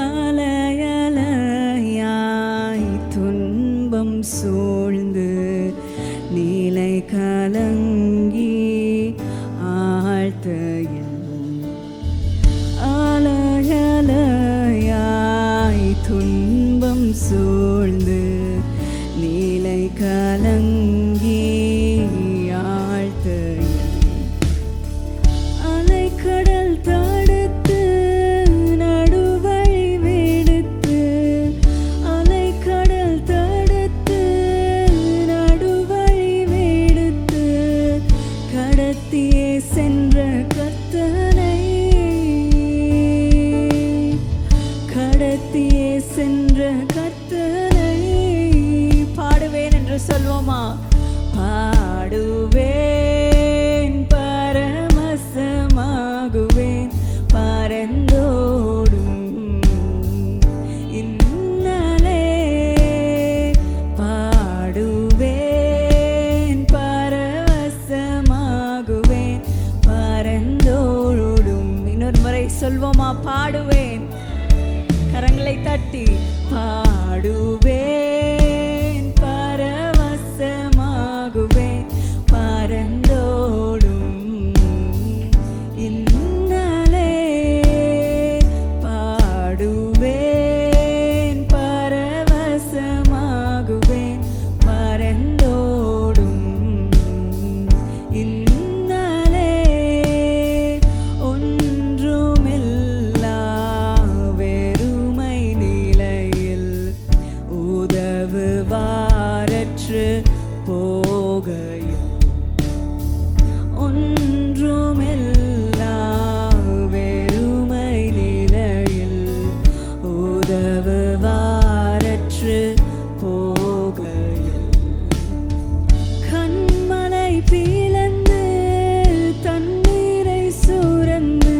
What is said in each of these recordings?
அலையலையாய் துன்பம் சூழ்ந்து நீலை கலங்கி ஆழ்த்தையில் அலையலையாய் துன்பம் சூழ்ந்து நீலை கலங்கி ஆழ்த்தையில் அலைக்கடல் தடுத்து நடுவழி விடுத்து அலைக்கடல் தடுத்து நடுவழி விடுத்து கடத்தியே சென்ற கர்த்தனை கடத்தியே சென்ற கர்த்தனை பாடுவேன் என்று சொல்வோமா? பாடுவேன் பரமசமாகுவேன் பரந்தோடும் இன்னலே பாடுவேன் பரவசமாகுவேன் பரந்தோடும். இன்னொரு முறை சொல்வோமா? பாடுவேன், கரங்களை தட்டி பாடுவேன் பரவசமாகுவேன் பரந்தோடும் இன்னலே பாடுவேன் பரவசமாகுவேன் பரந்தோடும் இன்னலே ஒன்றுமில்லா வெறுமை நிலையில் உதவுவாரற்று போகையில் ஒன்றுமில்லா வெறுமை நிலையில் உதவுவாரற்று போகையில் கண்மலை பிளந்து தண்ணீரை சுரந்து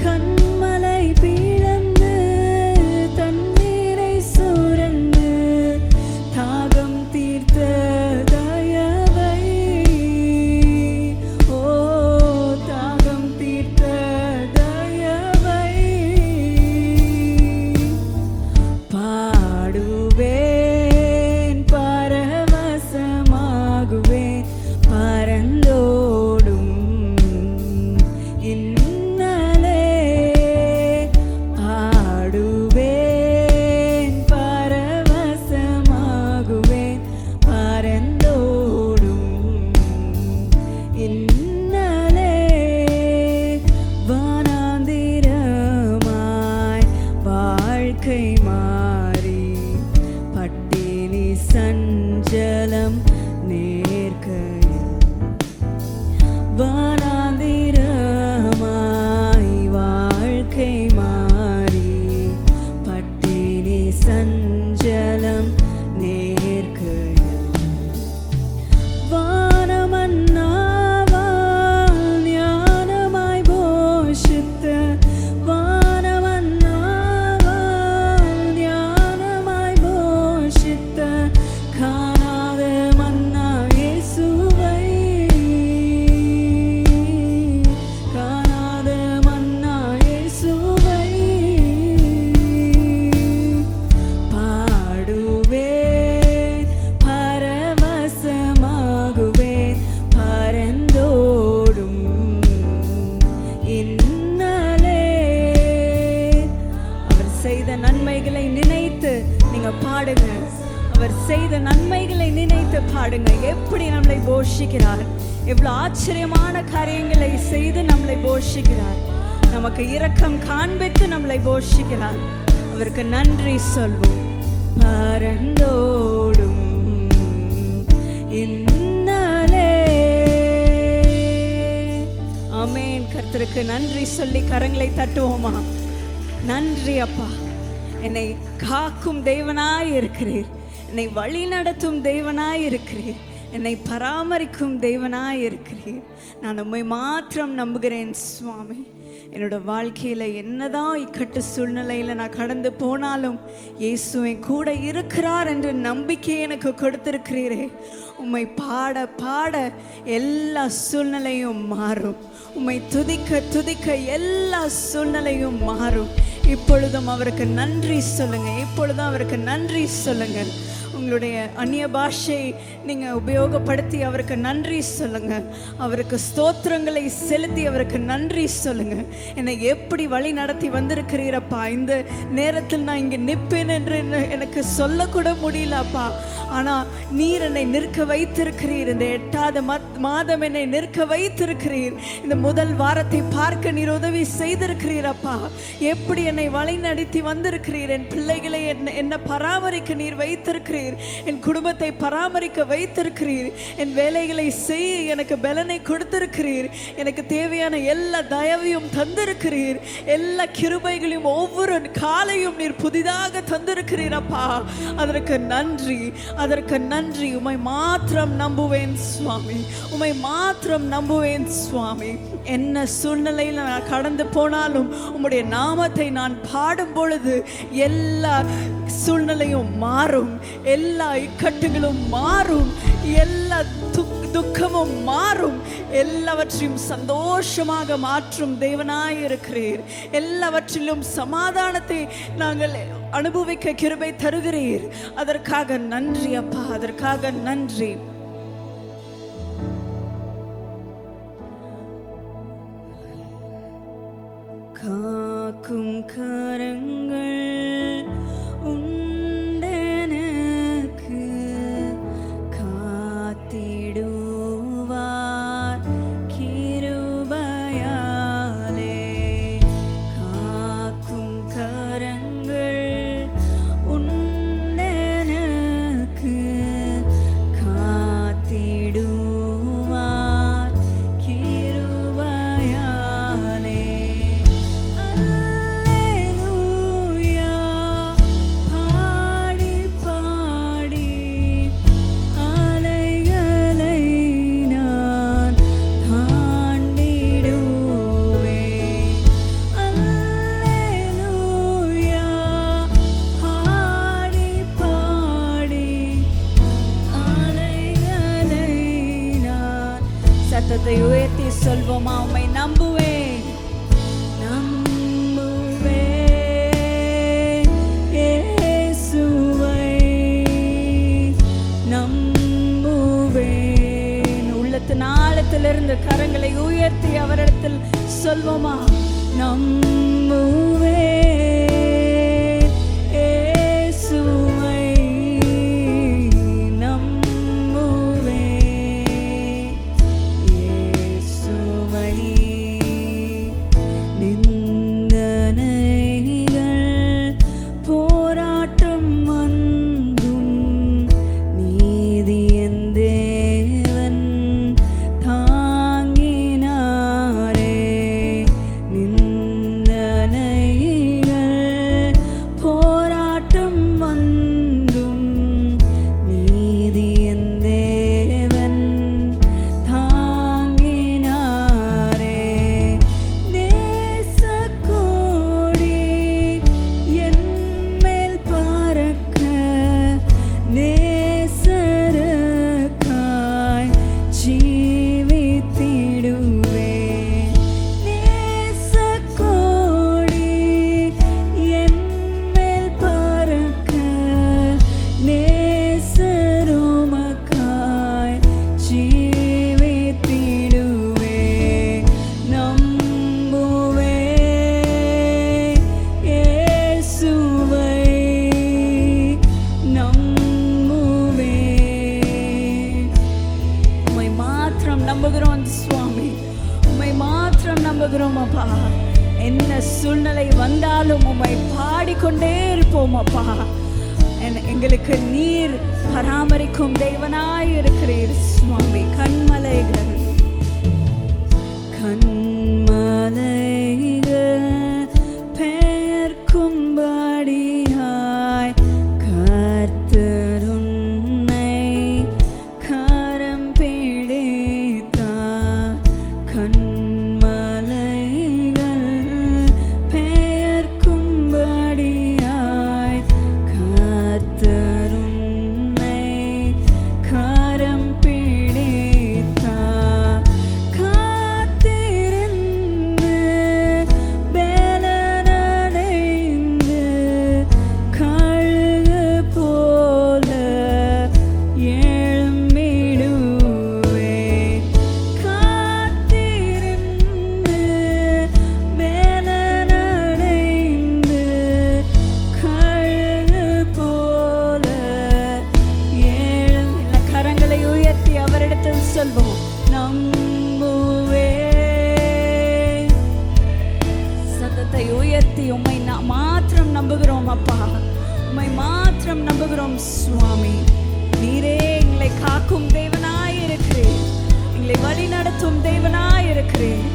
கண்மலை பிளந்து தண்ணீரை சுரந்து தாகம் தீர்த்த தயவை ஓ தாகம் தீர்த்த தயவை பாடுவேன் பரவசமாகுவேன் பரந்தோடும் இன்னலே பாடுவேன் பரவசமாகுவேன் பரந்தோடும் இன்னலே வனாந்திரமாய் வாழ்க்கை மாறி பட்டினி சஞ்சலம் நேர்கையில் வனாந்திரமாய் வாழ்க்கை மாறி பட்டினி சஞ்சலம் நேர்கையில் வானமன்னாவால் ஞானமாய் போஷித்த வானமன்னாவால் ஞானமாய் போஷித்த காணாத மன்னா இயேசுவை காணாத மன்னா இயேசுவை பாடுவேன் பரவசமாகுவேன் பரந்தோடும் இன்னலே. அவர் செய்த நன்மைகளை நினைத்து நீங்க பாடுங்க. அவர் செய்த நன்மைகளை நினைத்து பாடுங்க. எப்படி நம்மளை போஷிக்கிறார், எவ்வளவு ஆச்சரியமான காரியங்களை செய்து நம்மளை போஷிக்கிறார். நமக்கு இரக்கம் காண்பித்து நம்மளை போஷிக்கிறார். அவருக்கு நன்றி சொல்வோம். பரந்தோடும் இன்னலே. ஆமென். கர்த்தருக்கு நன்றி சொல்லி கரங்களை தட்டுவோமா? நன்றி அப்பா, என்னை காக்கும் தேவனாய் இருக்கிறீர், என்னை வழி நடத்தும் தேவனாய் இருக்கிறீர், என்னை பராமரிக்கும் தேவனாய் இருக்கிறீர். நான் உம்மை மாத்திரம் நம்புகிறேன் சுவாமி. என்னோட வாழ்க்கையில் என்னதான் இக்கட்டு சூழ்நிலையில் நான் கடந்து போனாலும் இயேசுவின் கூட இருக்கிறார் என்ற நம்பிக்கை எனக்கு கொடுத்திருக்கிறீரே. உம்மை பாட பாட எல்லா சூழ்நிலையும் மாறும். உம்மை துதிக்க துதிக்க எல்லா சூழ்நிலையும் மாறும். இப்பொழுதும் அவருக்கு நன்றி சொல்லுங்க. இப்பொழுதும் அவருக்கு நன்றி சொல்லுங்க. உங்களுடைய அந்நிய பாஷை நீங்க உபயோகப்படுத்தி அவருக்கு நன்றி சொல்லுங்க. அவருக்கு ஸ்தோத்திரங்களை செலுத்தி அவருக்கு நன்றி சொல்லுங்க. என்னை எப்படி வழி நடத்தி வந்திருக்கிறீரப்பா. இந்த நேரத்தில் நான் இங்கே நிற்பேன் என்று எனக்கு சொல்லக்கூட முடியலப்பா. ஆனால் நீர் என்னை நிற்க வைத்திருக்கிறீர். இந்த 8வது மாதம் என்னை நிற்க வைத்திருக்கிறீர். இந்த முதல் வாரத்தை பார்க்க நீர் உதவி செய்திருக்கிறீரப்பா. எப்படி என்னை வழி நடத்தி வந்திருக்கிறீர். என் பிள்ளைகளை என்ன பராமரிக்க நீர் வைத்திருக்கிறீர். என் குடும்பத்தை பராமரிக்க வைத்திருக்கிறீர். என் வேலைகளை செய்ய எனக்கு பலனை கொடுத்திருக்கிறீர். எனக்கு தேவையான எல்லா தயவையும் தந்திருக்கிறீர். எல்லா கிருபைகளையும் ஒவ்வொரு காலையும் நீர் புதிதாக தந்திருக்கிறீரப்பா. அதற்கு நன்றி, அதற்கு நன்றி. உம்மை மாத்திரம் நம்புவேன் சுவாமி, உம்மை மாத்திரம் நம்புவேன் சுவாமி. என்ன சூழ்நிலையில் நான் கடந்து போனாலும் உம்முடைய நாமத்தை நான் பாடும் பொழுது எல்லா சூழ்நிலையும் மாறும், எல்லா இக்கட்டுகளும் மாறும், எல்லா துக்கமும் மாறும். எல்லாவற்றையும் சந்தோஷமாக மாற்றும் தேவனாய் இருக்கிறீர். எல்லாவற்றிலும் சமாதானத்தை நாங்கள் அனுபவிக்க கிருபை தருகிறீர். அதற்காக நன்றி அப்பா, அதற்காக நன்றி. காக்கும் கரங்கள் உண்டெனக்கு காத்திடுவார் கிருபையாலே. காக்கும் கரங்கள் உண்டெனக்கு காத்திடுவார் கிருபையாலே. சத்தத்தை உயர்த்தி சொல்வோமா? உம்மை நம்புவேன், நம்புவேன் இயேசுவை நம்புவேன். உள்ளத்தின் ஆழத்திலிருந்து கரங்களை உயர்த்தி அவரிடத்தில் சொல்வோமா? நம்புவேன் இயேசுவை நம்புகிறோம் அப்பா. என்ன சூழ்நிலை வந்தாலும் உம்மை பாடிக்கொண்டே இருப்போம் அப்பா. எங்களுக்கு நீர் பராமரிக்கும் தேவனாய் இருக்கிறீர் சுவாமி. கண்மலைகள் பெயர்க்கும்படியாய் கர்த்தர் உன்னை கரம் பிடித்தார். கண்மலைகள் பெயர்க்கும்படியாய் கர்த்தர் உன்னை கரம் பிடித்தார். அப்பா. உம்மை மாத்திரம் நம்புகிறோம் சுவாமி. நீரே எங்களை காக்கும் தேவனாய் இருக்கிறீர், எங்களை வழி நடத்தும் தேவனாய் இருக்கிறீர்.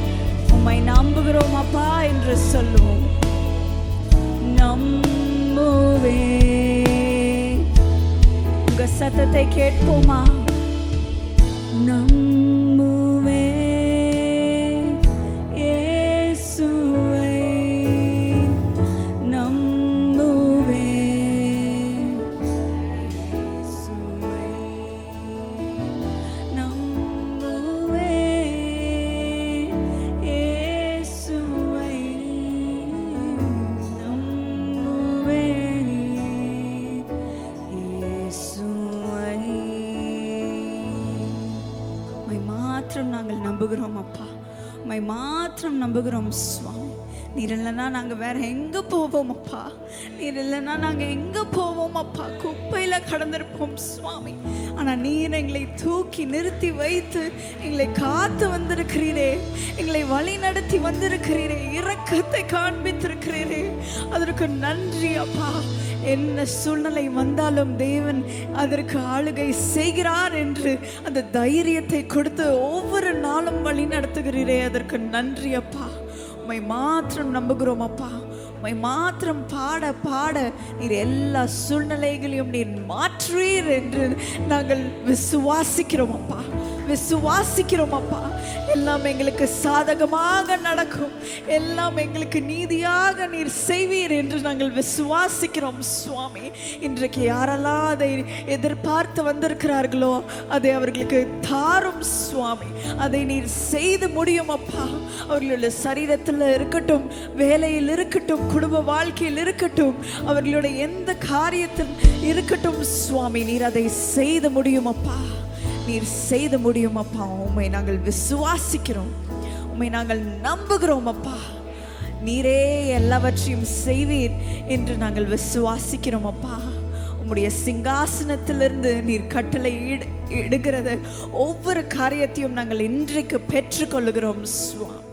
உம்மை நம்புகிறோம் அப்பா என்று சொல்லுவோம். நம்புவே. உங்க சத்தத்தை கேட்போமா? நம்புவே இயேசுவை, நம்புவே இயேசுவை, நம்புவே இயேசுவை, நம்புவே இயேசுவை. உம்மை மாத்திரம் நாங்கள் நம்புகிறோம் அப்பா, உம்மை மாத்திரம் நம்புகிறோம் சுவாமி. நீர் இல்லைன்னா நாங்கள் வேற எங்கே போவோம் அப்பா? நீர் இல்லைன்னா நாங்கள் எங்கே போவோம் அப்பா? குப்பையில் கடந்திருப்போம் சுவாமி. ஆனால் நீர் எங்களை தூக்கி நிறுத்தி வைத்து எங்களை காத்து வந்திருக்கிறீரே, எங்களை வழி நடத்தி வந்திருக்கிறீரே, இரக்கத்தை காண்பித்திருக்கிறீரே, அதற்கு நன்றி அப்பா. என்ன சூழ்நிலை வந்தாலும் தேவன் அதற்கு ஆளுகை செய்கிறார் என்று அந்த தைரியத்தை கொடுத்து ஒவ்வொரு நாளும் வழி நடத்துகிறீரே, அதற்கு நன்றி அப்பா. உம்மை மாத்திரம் நம்புகிறோம் அப்பா. உம்மை மாத்திரம் பாட பாட நீர் எல்லா சூழ்நிலைகளையும் நீர் மாற்றுவீர் என்று நாங்கள் விசுவாசிக்கிறோம் அப்பா, விசுவாசிக்கிறோம் அப்பா. எல்லாம் எங்களுக்கு சாதகமாக நடக்கும், எல்லாம் எங்களுக்கு நீதியாக நீர் செய்வீர் என்று நாங்கள் விசுவாசிக்கிறோம் சுவாமி. இன்றைக்கு யாரெல்லாம் அதை எதிர்பார்த்து வந்திருக்கிறார்களோ அதை அவர்களுக்கு தாரும் சுவாமி. அதை நீர் செய்து முடியும் அப்பா. அவர்களுடைய சரீரத்தில் இருக்கட்டும், வேலையில் இருக்கட்டும், குடும்ப வாழ்க்கையில் இருக்கட்டும், அவர்களுடைய எந்த காரியத்தில் இருக்கட்டும் சுவாமி, நீர் அதை செய்து முடியும் அப்பா, நீர் செய்து முடியும் அப்பா. உம்மை நாங்கள் விசுவாசிக்கிறோம், உம்மை நாங்கள் நம்புகிறோம் அப்பா. நீரே எல்லாவற்றையும் செய்வீர் என்று நாங்கள் விசுவாசிக்கிறோம் அப்பா. உம்முடைய சிங்காசனத்திலிருந்து நீர் கட்டளை இடுகிறத ஒவ்வொரு காரியத்தையும் நாங்கள் இன்றைக்கு பெற்றுக்கொள்ளுகிறோம் சுவாமி.